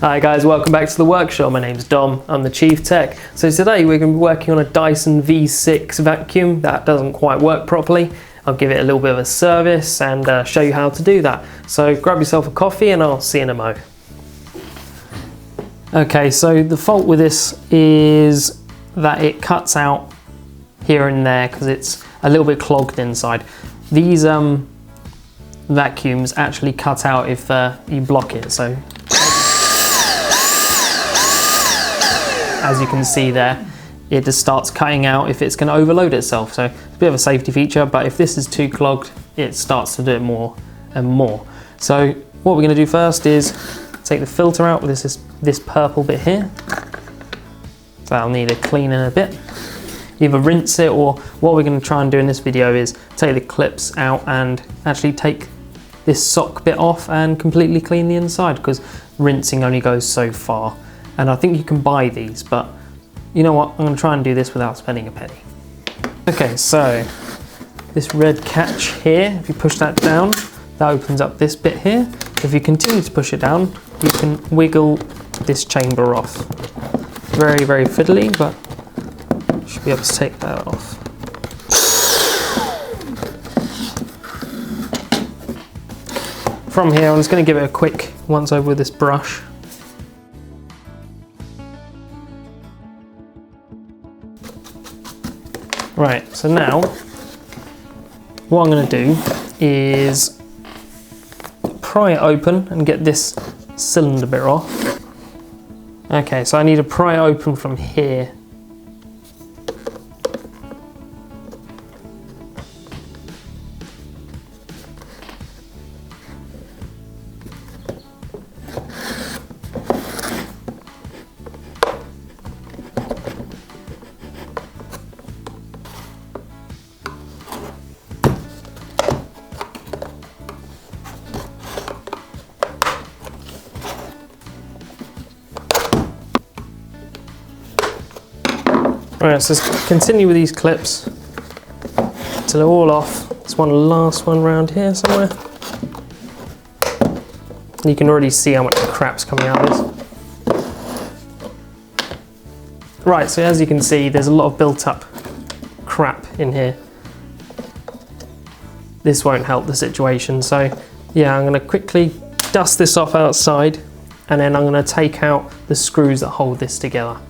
Hi guys, welcome back to the workshop. My name's Dom, I'm the Chief Tech. So today we're going to be working on a Dyson V6 vacuum that doesn't quite work properly. I'll give it a little bit of a service and show you how to do that. So grab yourself a coffee and I'll see you in a mo. Okay, so the fault with this is that it cuts out here and there because it's a little bit clogged inside. These vacuums actually cut out if you block it. So as you can see there, it just starts cutting out if it's going to overload itself. So it's a bit of a safety feature, but if this is too clogged, it starts to do it more and more. So what we're going to do first is take the filter out with this purple bit here. So I'll need a clean in a bit. Either rinse it, or what we're going to try and do in this video is take the clips out and actually take this sock bit off and completely clean the inside, because rinsing only goes so far. And I think you can buy these, but you know what? I'm going to try and do this without spending a penny. Okay, so this red catch here, if you push that down, that opens up this bit here. If you continue to push it down, you can wiggle this chamber off. Very, very fiddly, but you should be able to take that off. From here, I'm just going to give it a quick once over with this brush. Right, so now what I'm going to do is pry it open and get this cylinder bit off. Okay, so I need to pry it open from here. Right, so let's continue with these clips till they're all off. There's one last one around here somewhere. You can already see how much crap's coming out of this. Right, so as you can see, there's a lot of built up crap in here. This won't help the situation, so yeah, I'm going to quickly dust this off outside, and then I'm going to take out the screws that hold this together.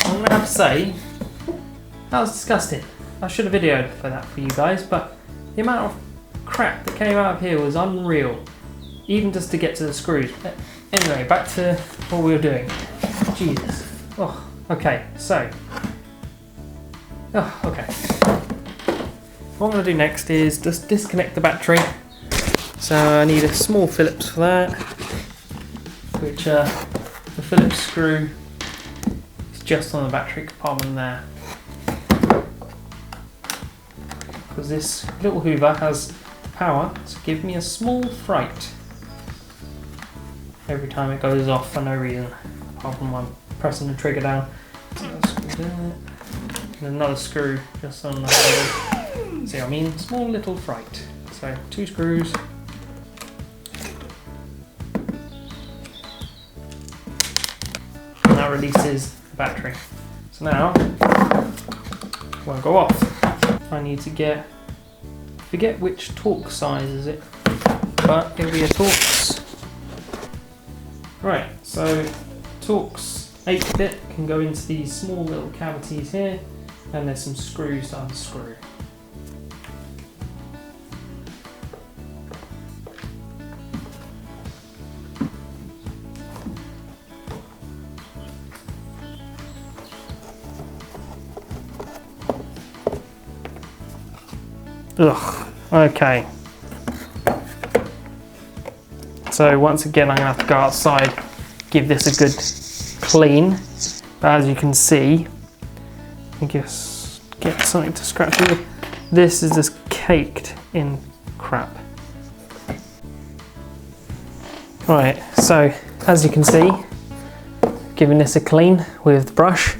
I'm going to have to say, that was disgusting. I should have videoed for that for you guys, but the amount of crap that came out of here was unreal, even just to get to the screws. Anyway, back to what we were doing. Jesus. Oh, okay, so. Oh, okay. What I'm going to do next is just disconnect the battery. So I need a small Phillips for that, which the Phillips screw just on the battery compartment there, because this little hoover has power to give me a small fright every time it goes off for no reason apart from one pressing the trigger down. And another screw just on the handle. See what I mean? Small little fright. So 2 screws. And that releases battery. So now it won't go off. I need to forget which Torx size is it, but it'll be a Torx. Right, so Torx 8-bit can go into these small little cavities here, and there's some screws to unscrew. Ugh, okay. So once again, I'm gonna have to go outside, give this a good clean. But as you can see, I guess get something to scratch with. This is just caked in crap. Right, so as you can see, giving this a clean with the brush.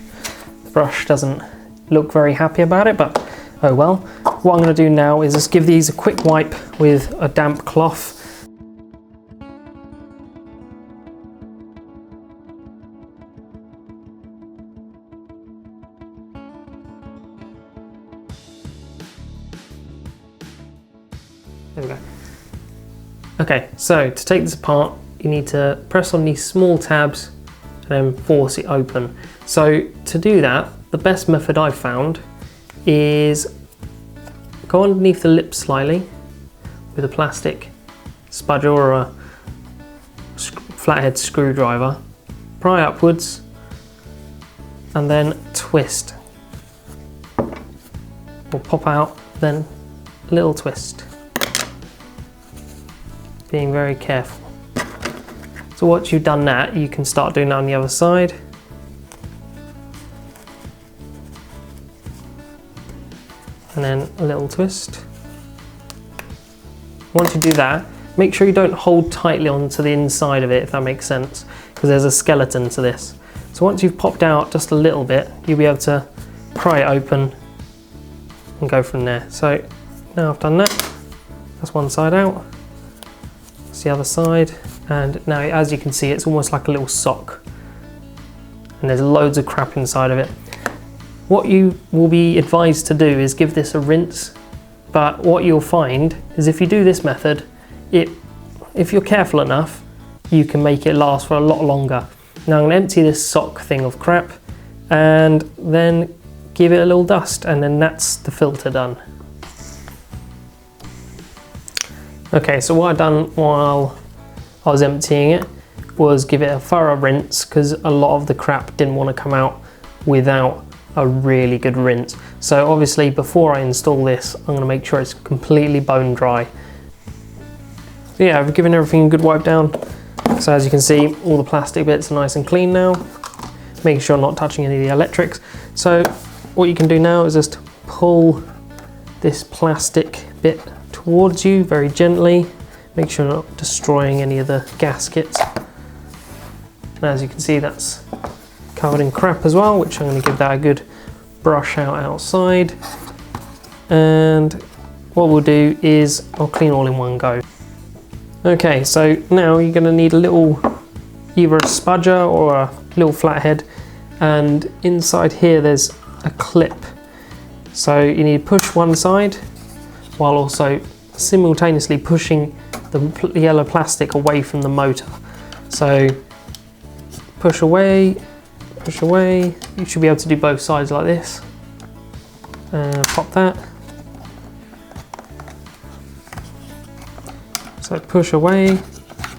The brush doesn't look very happy about it, but oh well. What I'm going to do now is just give these a quick wipe with a damp cloth. Okay, so to take this apart, you need to press on these small tabs and then force it open. So to do that, the best method I've found is go underneath the lip slightly with a plastic spudger or a flathead screwdriver, pry upwards and then twist. Will pop out, then a little twist. Being very careful. So once you've done that, you can start doing that on the other side. And then a little twist. Once you do that, make sure you don't hold tightly onto the inside of it, if that makes sense, because there's a skeleton to this. So once you've popped out just a little bit, you'll be able to pry it open and go from there. So now I've done that, that's one side out, that's the other side, and now as you can see it's almost like a little sock and there's loads of crap inside of it. What you will be advised to do is give this a rinse, but what you'll find is if you do this method, if you're careful enough, you can make it last for a lot longer. Now I'm going to empty this sock thing of crap and then give it a little dust, and then that's the filter done. Okay, so what I've done while I was emptying it was give it a thorough rinse, because a lot of the crap didn't want to come out without a really good rinse. So obviously before I install this, I'm going to make sure it's completely bone dry. So yeah, I've given everything a good wipe down. So as you can see, all the plastic bits are nice and clean now. Making sure I'm not touching any of the electrics. So what you can do now is just pull this plastic bit towards you very gently. Make sure you're not destroying any of the gaskets. And as you can see, that's covered in crap as well, which I'm going to give that a good brush out outside. And what we'll do is I'll clean all in one go. Okay, so now you're going to need a little, either a spudger or a little flathead, and inside here there's a clip. So you need to push one side while also simultaneously pushing the yellow plastic away from the motor. So push away, you should be able to do both sides like this. Pop that. So push away,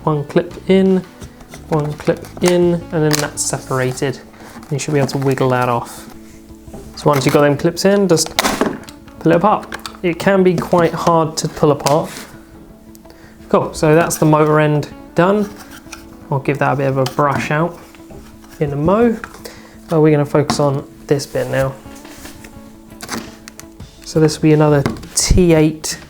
one clip in, and then that's separated. And you should be able to wiggle that off. So once you've got them clips in, just pull it apart. It can be quite hard to pull apart. Cool, so that's the motor end done. I'll give that a bit of a brush out in a mo. But we're going to focus on this bit now. So this will be another T8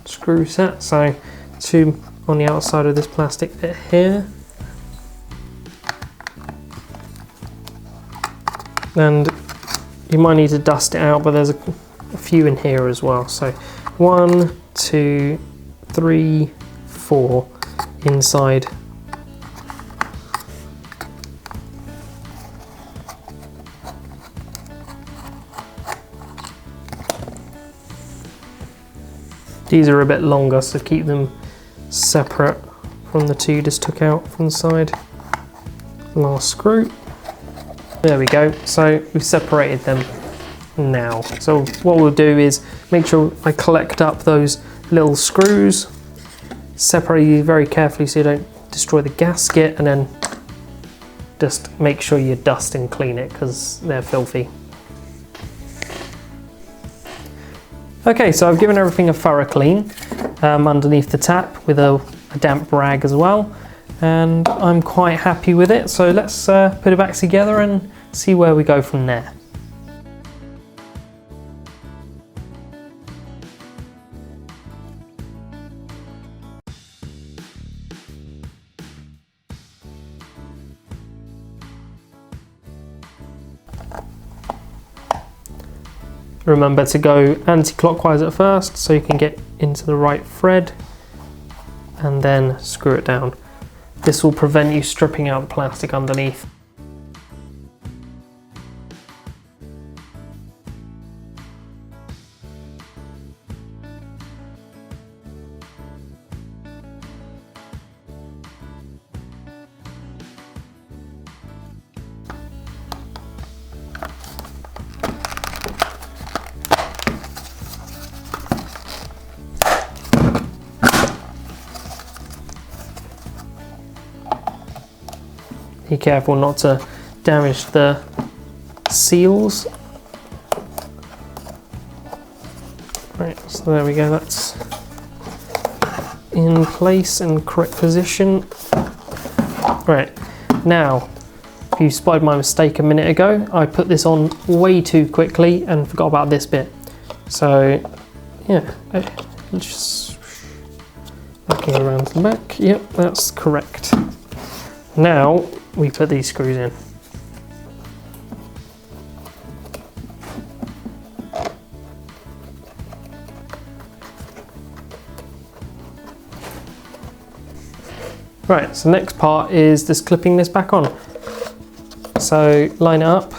screw set, so two on the outside of this plastic bit here, and you might need to dust it out, but there's a few in here as well. So 1, 2, 3, 4 inside. These are a bit longer, so keep them separate from the two you just took out from the side. Last screw. There we go. So we've separated them now. So what we'll do is make sure I collect up those little screws, separate these very carefully so you don't destroy the gasket, and then just make sure you dust and clean it because they're filthy. Okay, so I've given everything a thorough clean underneath the tap with a damp rag as well, and I'm quite happy with it. So let's put it back together and see where we go from there. Remember to go anti-clockwise at first so you can get into the right thread, and then screw it down. This will prevent you stripping out the plastic underneath. Be careful not to damage the seals. Right, so there we go, that's in place and correct position. Right, now, if you spotted my mistake a minute ago, I put this on way too quickly and forgot about this bit. So, yeah, just looking around the back, yep, that's correct. Now, we put these screws in. Right, so next part is just clipping this back on. So line it up.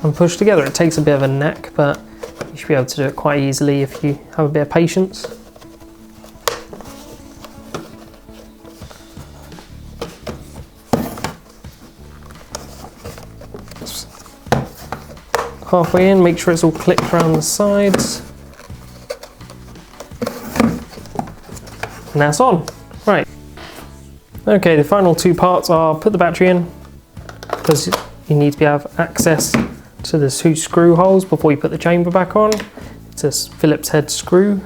And push together. It takes a bit of a knack, but you should be able to do it quite easily if you have a bit of patience. Halfway in, make sure it's all clipped around the sides. And that's on. Right. Okay, the final two parts are put the battery in, because you need to have access to the two screw holes before you put the chamber back on. It's a Phillips head screw.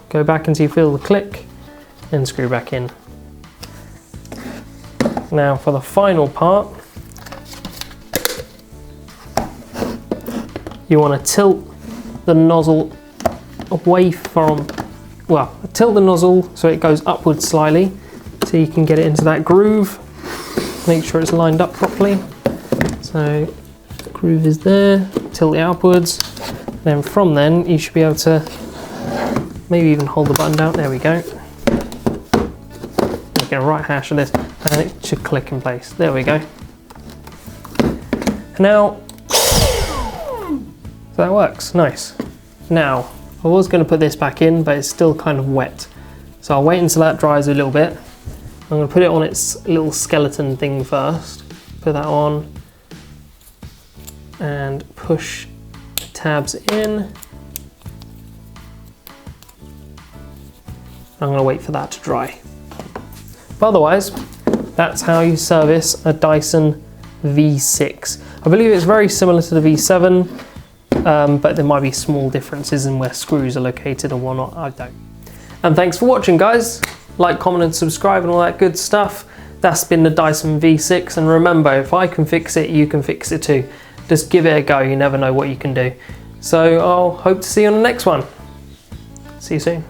Go back until you feel the click, then screw back in. Now for the final part, you want to tilt the nozzle away from, well, tilt the nozzle so it goes upwards slightly so you can get it into that groove. Make sure it's lined up properly. So the groove is there, tilt it upwards. Then from then you should be able to maybe even hold the button down. There we go. Get a right hash of this and it should click in place. There we go. Now, so that works, nice. Now, I was going to put this back in, but it's still kind of wet. So I'll wait until that dries a little bit. I'm going to put it on its little skeleton thing first. Put that on and push the tabs in. I'm going to wait for that to dry. But otherwise, that's how you service a Dyson V6. I believe it's very similar to the V7, but there might be small differences in where screws are located and whatnot, I don't. And thanks for watching, guys. Like, comment and subscribe and all that good stuff. That's been the Dyson V6, and remember, if I can fix it, you can fix it too. Just give it a go, you never know what you can do. So I'll hope to see you on the next one. See you soon.